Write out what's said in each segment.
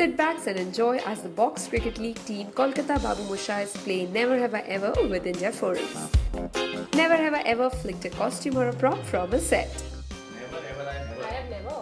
Sit back and enjoy as the Box Cricket League team Kolkata Babu Moshais play Never Have I Ever with India Forums. Never have I ever flicked a costume or a prop from a set. I have never.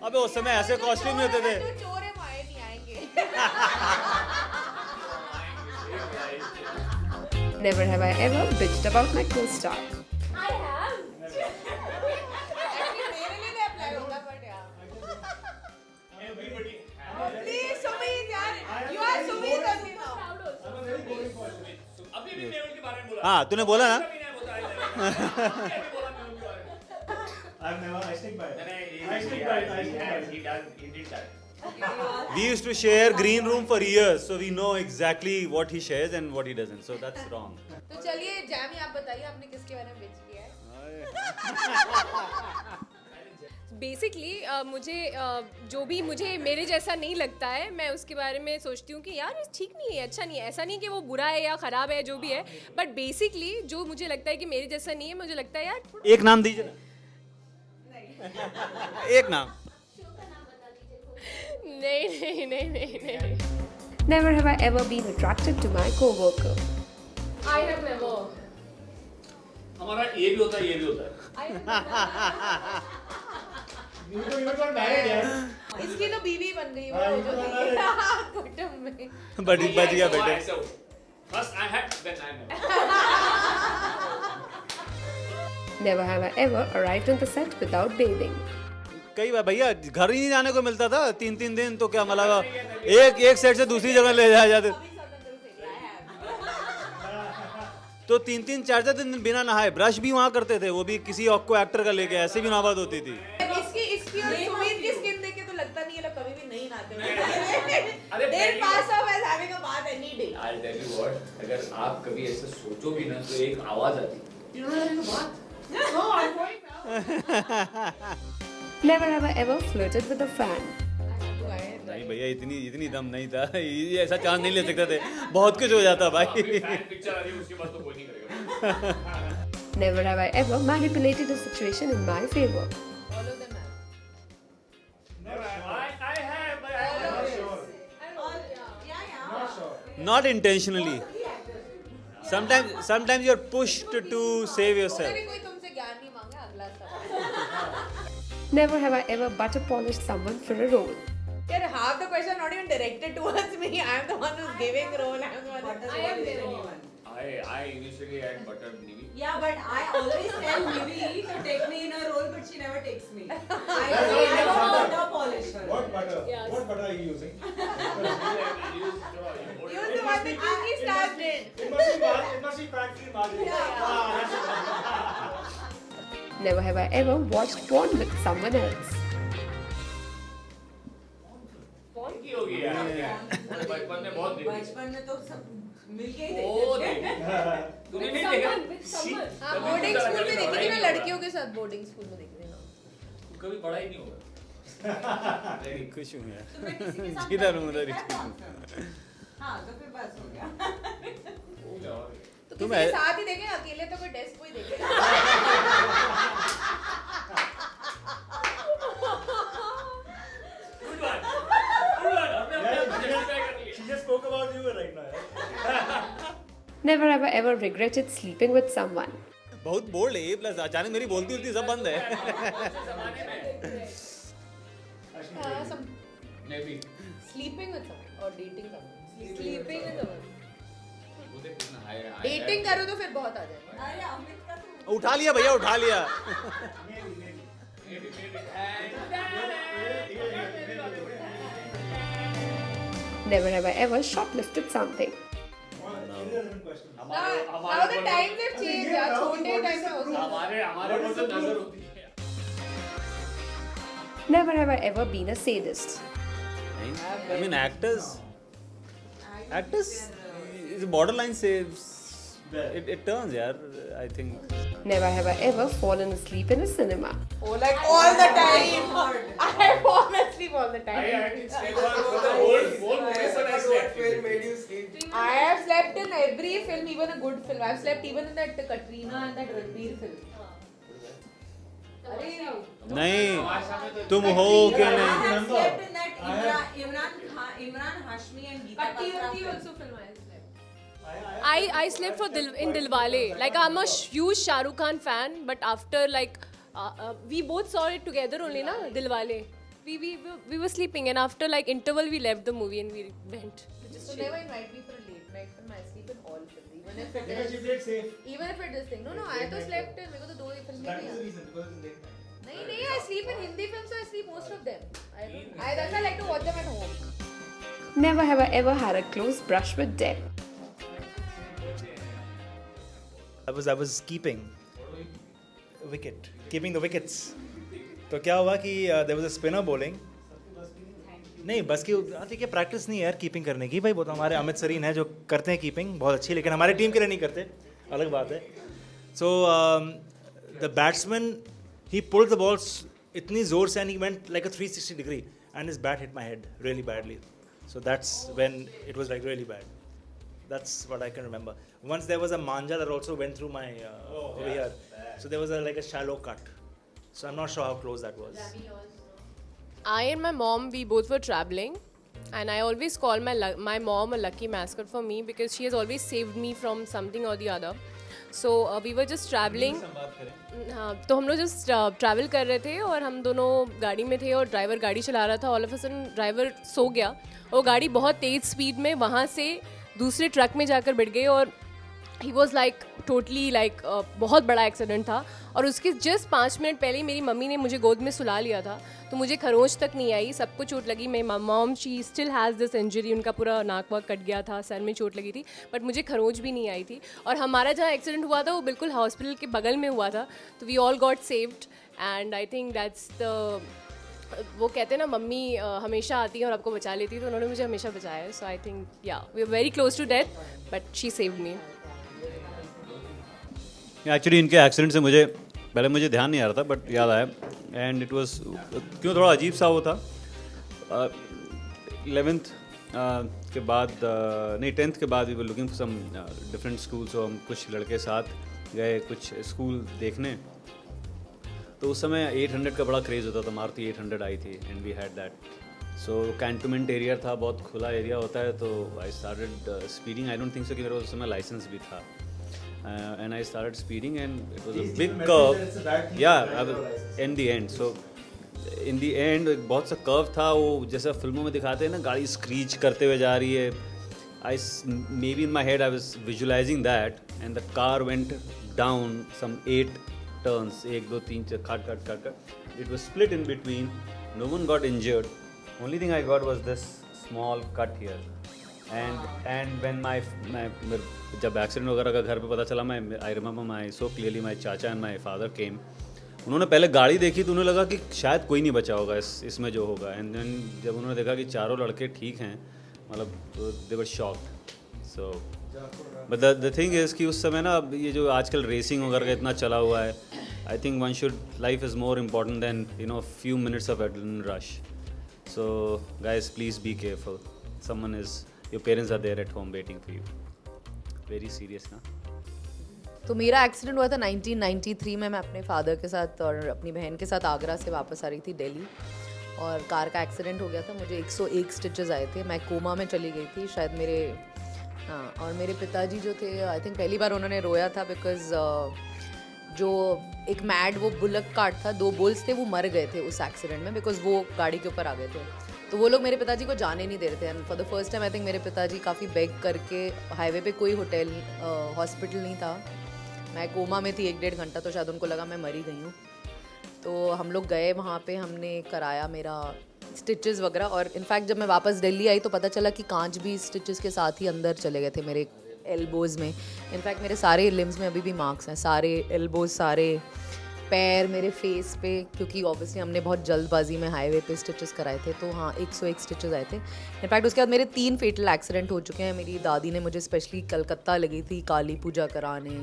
अबे उस समय ऐसे costume नहीं होते थे. तो चोर है मारे नहीं आएंगे. Never have I ever bitched about my co-star. I have. Actually मेरे लिए नहीं apply होगा but यार. Please Sumit यार. You are Sumit only now. अभी भी नेवल के बारे में बोला. हाँ तूने बोला ना. I've never. I stick by it. He did that. We used to share green room for years, so we know exactly what he shares and what he doesn't. So that's wrong. तो चलिए Jamie आप बताइए आपने किसके बारे में बिच किया है? बेसिकली मुझे जो भी मुझे मेरे जैसा नहीं लगता है मैं उसके बारे में सोचती हूँ कि यार ये ठीक नहीं है, अच्छा नहीं है. ऐसा नहीं है कि वो बुरा है या ख़राब है, जो भी है, बट बेसिकली जो मुझे लगता है कि मेरे जैसा नहीं है, मुझे लगता है यार एक नाम दीजिए ना. एक नाम. नहीं. Never have I ever been attracted to my co-worker. I have never. हमारा ये भी होता है ये भी होता है. You got married, यार. इसकी तो बीवी बन गई वो हाँ, जो ये थी तो कुटुंब में. बच गया बेटे. First I had, then I never. Never have I ever arrived on the set without bathing. कई बार भैया घर ही नहीं जाने को मिलता था 3-3 दिन. तो क्या मतलब एक सेट से दूसरी जगह ले जाया जाते. तो 3-3 4-4 दिन बिना नहाए ब्रश भी वहाँ करते थे, वो भी किसी को एक्टर का लेके. ऐसे भी नौबत होती थी. इसकी और सुमित की स्किन देख के तो लगता नहीं है लोग कभी भी नहीं नहाते होंगे. अरे They'll pass off as having a bath any day. I'll tell you what, अगर आप कभी ऐसे सोचो भी ना तो एक आवाज आती. You know having a bath? No, I'm going now. Never have I ever flirted with a fan. नहीं भैया इतनी दम नहीं था. ये ऐसा चांस नहीं ले सकते थे. बहुत कुछ हो जाता भाई. फैन पिक्चर आ रही है उसके बाद तो कोई नहीं करेगा. Never have I ever manipulated a situation in my favor. All of them have. I have, but I'm not sure. Not sure. Not intentionally. Sometimes you're pushed to save yourself. उन्होंने कोई तुमसे ज्ञान नहीं मांगा. अगला सवाल. Never have I ever butter polished someone for a role. Yaar, half the question not even directed towards me. I am the one who's giving role. I am the one who's I have never. I initially had buttered Nivi. Yeah, but I always tell Nivi to take me in a role, but she never takes me. I don't butter polish her. What butter? Yes. What butter are you using? You're the one that Cookie Stars did. It must be factory margin. Never have I ever watched porn with someone else. की होगी यार. बचपन में बहुत देखी. बचपन में तो सब मिलके ही ओ देखते थे. तूने नहीं देखा? With someone. हाँ, बोर्डिंग स्कूल में देखी थी ना, लड़कियों के साथ बोर्डिंग स्कूल में देखी थी ना. कभी पढ़ा ही नहीं होगा. खुश हूँ यार. तो मैं किसी के साथ इधर हूँ, उधर ही. हाँ तो फिर बस हो गया. हो गया और तो तुम किसी के ऐ- साथ ही देखे, अकेले तो कोई डेस्क को ही देखेगा. Good one. हमने अपने justify कर लिया. She just spoke about you right now. Never have I ever regretted sleeping with someone. बहुत बोल्ड है. प्लस अचानक मेरी बोलती उलती सब बंद है. जमाने में Some maybe sleeping with someone or dating someone. Sleeping with someone. वो देख कितना high है. Dating करो तो फिर बहुत आ जाएगा. अरे अमित का तो उठा लिया भैया, उठा लिया. Never have I ever shoplifted something. Irrelevant question. Now the times have changed. यार छोटे टाइम में होता था. हमारे को तो नजर होती है. Never have I ever been a sadist. I mean actors is borderline saves. It turns यार. I think. Never have I ever fallen asleep in a cinema. Oh, like all the time. I fall asleep all the I time. didn't sleep for the whole movie. So I slept. I have slept in every film, even a good film. I've slept even in that Katrina and that Ranbir film. नहीं तुम हो I कि have नहीं. slept in that Imran Hashmi and Geeta Patti Batra Unki film. also film I slept. I slept for in Dilwale. Like I'm a huge Shah Rukh Khan fan, but after like we both saw it together only, na Dilwale. We were sleeping, and after like interval we left the movie and we went. So never invite me for a late night film. I sleep in all films, even if it Because you is. played safe. Even if it is thing. No, I तो slept in. मेरे को तो दो ही film That नहीं is the है. reason, because it's late night. नहीं, I sleep in Hindi films, so I sleep most of them. That's why I like to watch them at home. Never have I ever had a close brush with death. I was keeping the wickets. तो क्या हुआ कि there was a spinner bowling. नहीं बस की ठीक है, practice नहीं है यार कीपिंग करने की भाई। बहुत हमारे अमित सरीन है जो करते हैं कीपिंग बहुत अच्छी, लेकिन हमारे टीम के लिए नहीं करते, अलग बात है। So the batsman he pulled the balls इतनी जोर से and he went like a 360 degree and his bat hit my head really badly. So that's when it was like really bad. That's what I can remember. Once there was a manja that also went through my over here. So there was like a shallow cut. So I'm not sure how close that was. I and my mom, we both were traveling, and I always call my mom a lucky mascot for me because she has always saved me from something or the other. So we were just traveling. हाँ, तो हम लोग just travel कर रहे थे और हम दोनों गाड़ी में थे और ड्राइवर गाड़ी चला रहा था। All of a sudden driver सो गया और गाड़ी बहुत तेज़ स्पीड में वहाँ से दूसरे ट्रक में जाकर बैठ गई और he was like totally like बहुत बड़ा एक्सीडेंट था। और उसके जस्ट 5 मिनट पहले ही मेरी मम्मी ने मुझे गोद में सुला लिया था, तो मुझे खरोंच तक नहीं आई, सबको चोट लगी। मेरी mom she still has this injury, उनका पूरा नाक वाक कट गया था, सर में चोट लगी थी, बट मुझे खरोंच भी नहीं आई थी। और हमारा जहाँ एक्सीडेंट हुआ था वो बिल्कुल हॉस्पिटल के बगल में हुआ था, तो we all got saved. And I think that's the, वो कहते हैं ना मम्मी हमेशा आती है और आपको बचा लेती है, तो उन्होंने मुझे हमेशा बचाया है। So I think yeah we are very close to death, but she saved me. Actually इनके एक्सीडेंट से मुझे ध्यान नहीं आ रहा था, बट याद आया। एंड इट वाज क्यों थोड़ा अजीब सा वो था। 11th के बाद नहीं 10th के बाद we were looking for some different school. So हम कुछ लड़के साथ गए कुछ स्कूल देखने, तो उस समय 800 का बड़ा क्रेज़ होता था, मारुति 800 आई थी and we had that. So cantonment area था, बहुत खुला एरिया होता है, तो I started speeding. I don't think so कि मेरे उस समय लाइसेंस भी था। And I started speeding and it was a big curve. Yeah, in the end. So in the end एक बहुत सा कर्व था, वो जैसा फिल्मों में दिखाते हैं ना, गाड़ी स्क्रीच करते हुए जा रही है। Maybe in my head I was visualizing that and the car went down some 8 turns, 1 2 3 4 cut. It was split in between. No one got injured. Only thing I got was this small cut here. And when my जब accident वगैरह का घर पे पता चला, I remember my so clearly माई चाचा and my father came. उन्होंने पहले गाड़ी देखी तो उन्हें लगा कि शायद कोई नहीं बचा होगा इसमें जो होगा। एंड देन जब उन्होंने देखा कि चारों लड़के ठीक हैं, मतलब they were shocked. So but the thing is कि उस समय ना ये जो आजकल रेसिंग वगैरह का इतना चला हुआ है, I think one should, life is more important than few minutes of adrenaline rush. So guys please be careful, someone is, your parents are there at home waiting for you. Very serious ना। तो मेरा accident हुआ था 1993 में। मैं अपने father के साथ और अपनी बहन के साथ आगरा से वापस आ रही थी दिल्ली, और कार का एक्सीडेंट हो गया था। मुझे 101 स्टिचेस आए थे, मैं कोमा में चली गई थी शायद मेरे, हाँ। और मेरे पिताजी जो थे, आई थिंक पहली बार उन्होंने रोया था बिकॉज जो एक मैड वो बुलक कार्ट था, 2 बुल्स थे, वो मर गए थे उस एक्सीडेंट में बिकॉज वो गाड़ी के ऊपर आ गए थे। तो वो लोग मेरे पिताजी को जाने नहीं दे रहे थे। And for the first time I think मेरे पिताजी काफ़ी बेग करके, हाईवे पे कोई होटल हॉस्पिटल नहीं था, मैं कोमा में थी 1-1.5 घंटा, तो शायद उनको लगा मैं मरी गई हूँ। तो हम लोग गए वहाँ पे, हमने कराया मेरा स्टिचेस वगैरह, और इनफैक्ट जब मैं वापस दिल्ली आई तो पता चला कि कांच भी स्टिचेस के साथ ही अंदर चले गए थे मेरे एल्बोज़ में। इनफैक्ट मेरे सारे लिम्स में अभी भी मार्क्स हैं, सारे एल्बोज़, सारे पैर, मेरे फेस पे, क्योंकि ऑब्वियसली हमने बहुत जल्दबाजी में हाईवे पे स्टिचेस कराए थे। तो हाँ, 101 स्टिचेस आए थे। इनफैक्ट उसके बाद मेरे 3 फेटल एक्सीडेंट हो चुके हैं। मेरी दादी ने मुझे स्पेशली कलकत्ता लगी थी काली पूजा कराने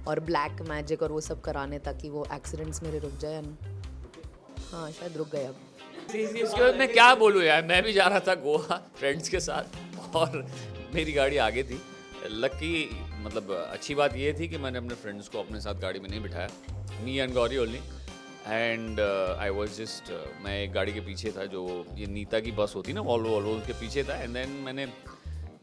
और ब्लैक मैजिक और वो सब कराने, ताकि वो एक्सीडेंट्स मेरे रुक जाए। हाँ, शायद रुक गए अब। उसके बाद मैं क्या बोलूँ यार, मैं भी जा रहा था गोवा फ्रेंड्स के साथ और मेरी गाड़ी आगे थी। लकी, मतलब अच्छी बात ये थी कि मैंने अपने फ्रेंड्स को अपने साथ गाड़ी में नहीं बिठाया, me and Gauri only. And I was just मैं एक गाड़ी के पीछे था, जो ये नीता की बस होती ना वॉल्वो उसके पीछे था. एंड देन मैंने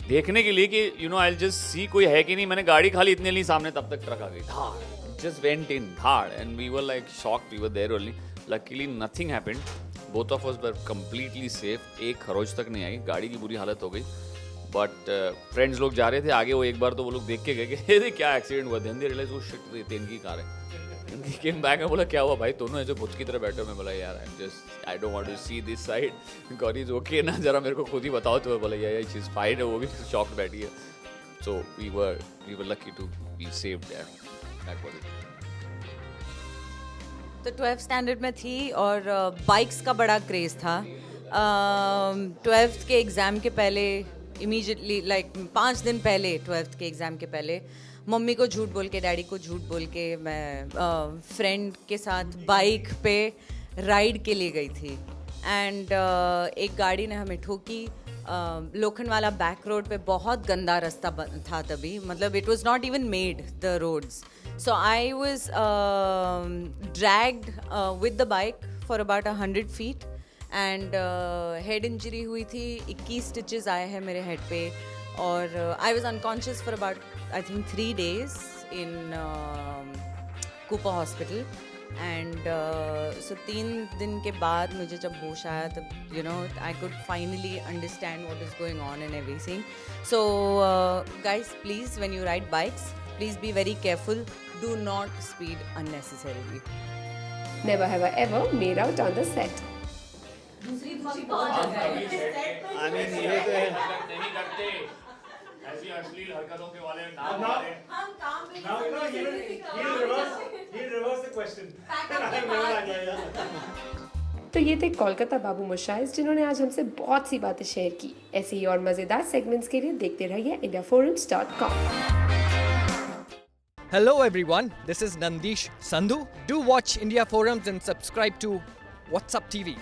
देखने के लिए कि you know I just see कोई है कि नहीं, मैंने गाड़ी खाली इतने लिए सामने, तब तक ट्रक आ गई, धाड़, जस्ट वेंट इन, धाड़. And we were like shocked, we were there only. Luckily nothing happened, both of us were completely safe. एक खरोच तक नहीं आई, गाड़ी की बुरी हालत हो गई. बट फ्रेंड्स लोग जा रहे थे आगे, वो एक बार तो वो लोग देख के गए कि अरे क्या एक्सीडेंट हुआ. देन दे रियलाइज वो शिट इनकी कार है. केम बैक में बोला क्या हुआ भाई, दोनों ऐसे भूत की तरह बैठे. मैं बोला यार I don't want to see this side, god is okay ना, जरा मेरे को खुद ही बताओ. तो मैं बोला यार शी इज फाइन है, वो भी शॉक्ड बैठी है. So we were lucky to be saved there. That was it. तो 12th स्टैंडर्ड में थी और बाइक्स का बड़ा क्रेज़ था. 12th के एग्ज़ाम के पहले इमीडिएटली लाइक 5 दिन पहले 12th के एग्ज़ाम के पहले मम्मी को झूठ बोल के, डैडी को झूठ बोल के मैं फ्रेंड के साथ बाइक पे राइड के लिए गई थी. एंड एक गाड़ी ने हमें ठोकी. लोखंडवाला बैक रोड पे बहुत गंदा रास्ता था तभी, मतलब it was not even made the roads. So I was dragged with the bike for about 100 feet and head injury हुई थी. 21 स्टिचेस आए हैं मेरे हेड पे और I was unconscious for about I think 3 days in Cooper Hospital. And so 3 दिन के बाद मुझे जब होश आया तब you know I could finally understand what is going on and everything. So guys, please when you ride bikes, please be very careful. Do not speed unnecessarily. Never have I ever made out on the set. I mean ये तो है. नहीं करते ऐसी अश्लील हरकतों के वाले नाम Now- वाले. हम काम में Now he'll reverse the question. तो ये थे कोलकाता बाबू मुशाइज, जिन्होंने आज हमसे बहुत सी बातें शेयर की. ऐसे ही और मज़ेदार सेगमेंट्स के लिए देखते रहिए indiaforums.com. Hello everyone, this is Nandish Sandhu. Do watch India Forums and subscribe to What's Up TV.